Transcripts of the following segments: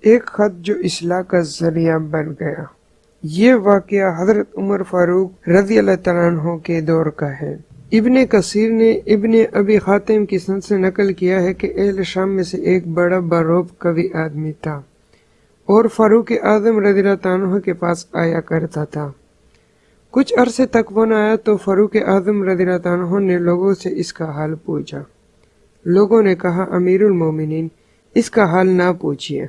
ایک خط جو اصلاح کا ذریعہ بن گیا۔ یہ واقعہ حضرت عمر فاروق رضی اللہ تعالیٰ عنہ کے دور کا ہے۔ ابن کثیر نے ابن ابی حاتم کی سند سے نقل کیا ہے کہ اہل شام میں سے ایک بڑا باروب قوی آدمی تھا اور فاروق اعظم رضی اللہ عنہ کے پاس آیا کرتا تھا۔ کچھ عرصے تک وہ نہ آیا تو فاروق اعظم رضی اللہ عنہ نے لوگوں سے اس کا حال پوچھا۔ لوگوں نے کہا، امیر المومنین، اس کا حال نہ پوچھئے،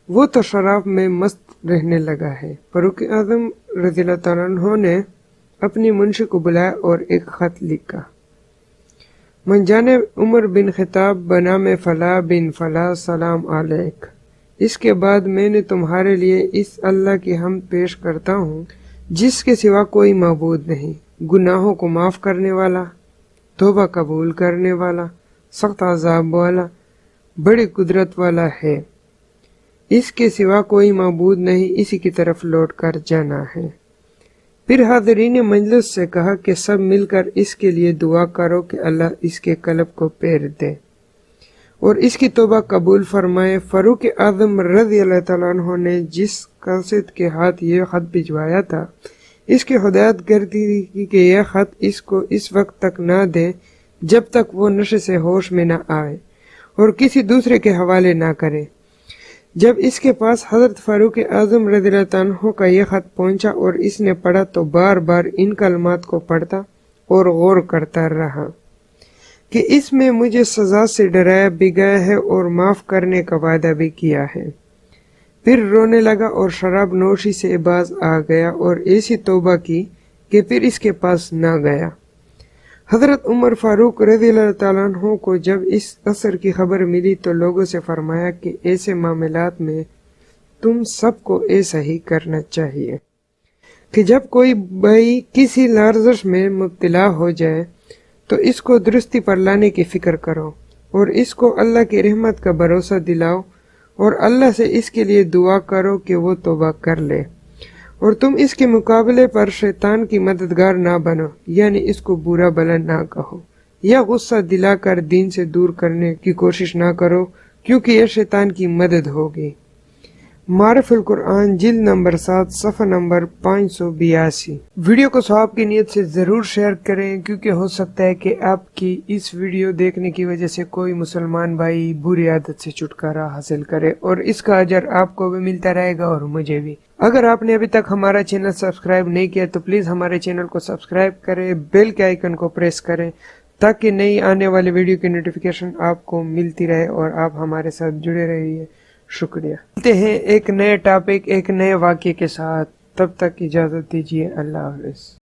وہ تو شراب میں مست رہنے لگا ہے۔ فاروق اعظم رضی اللہ عنہ نے اپنی منشی کو بلایا اور ایک خط لکھا، من جانب عمر بن خطاب بنام فلاں بن فلاں سلام علیک۔ اس کے بعد میں نے تمہارے لیے اس اللہ کی حمد پیش کرتا ہوں جس کے سوا کوئی معبود نہیں، گناہوں کو معاف کرنے والا، توبہ قبول کرنے والا، سخت عذاب والا، بڑی قدرت والا ہے۔ اس کے سوا کوئی معبود نہیں، اسی کی طرف لوٹ کر جانا ہے۔ پھر حاضرین مجلس سے کہا کہ سب مل کر اس کے لیے دعا کرو کہ اللہ اس کے قلب کو پھیر دے اور اس کی توبہ قبول فرمائے۔ فاروق اعظم رضی اللہ تعالیٰ عنہ نے جس قاصد کے ہاتھ یہ خط بھجوایا تھا، اس کی ہدایت کر دی کہ یہ خط اس کو اس وقت تک نہ دے جب تک وہ نشے سے ہوش میں نہ آئے اور کسی دوسرے کے حوالے نہ کرے۔ جب اس کے پاس حضرت فاروق اعظم رضی اللہ عنہ کا یہ خط پہنچا اور اس نے پڑھا تو بار بار ان کلمات کو پڑھتا اور غور کرتا رہا کہ اس میں مجھے سزا سے ڈرایا بھی گیا ہے اور معاف کرنے کا وعدہ بھی کیا ہے۔ پھر رونے لگا اور شراب نوشی سے باز آ گیا اور ایسی توبہ کی کہ پھر اس کے پاس نہ گیا۔ حضرت عمر فاروق رضی اللہ تعالیٰ عنہ کو جب اس اثر کی خبر ملی تو لوگوں سے فرمایا کہ ایسے معاملات میں تم سب کو ایسا ہی کرنا چاہیے کہ جب کوئی بھائی کسی لرزش میں مبتلا ہو جائے تو اس کو درستی پر لانے کی فکر کرو اور اس کو اللہ کی رحمت کا بھروسہ دلاؤ اور اللہ سے اس کے لیے دعا کرو کہ وہ توبہ کر لے، اور تم اس کے مقابلے پر شیطان کی مددگار نہ بنو، یعنی اس کو برا بھلا نہ کہو یا غصہ دلا کر دین سے دور کرنے کی کوشش نہ کرو، کیونکہ یہ شیطان کی مدد ہوگی۔ معارف القرآن جلد نمبر 7 صفحہ نمبر 582۔ ویڈیو کو ثواب کی نیت سے ضرور شیئر کریں، کیونکہ ہو سکتا ہے کہ آپ کی اس ویڈیو دیکھنے کی وجہ سے کوئی مسلمان بھائی بری عادت سے چھٹکارا حاصل کرے اور اس کا اجر آپ کو بھی ملتا رہے گا اور مجھے بھی۔ اگر آپ نے ابھی تک ہمارا چینل سبسکرائب نہیں کیا تو پلیز ہمارے چینل کو سبسکرائب کریں، بیل کے آئیکن کو پریس کریں تاکہ نئی آنے والی ویڈیو کی نوٹیفیکیشن آپ کو ملتی رہے اور آپ ہمارے ساتھ جڑے رہیے۔ شکریہ۔ ملتے ہیں ایک نئے ٹاپک، ایک نئے واقعے کے ساتھ، تب تک اجازت دیجیے، اللہ حافظ۔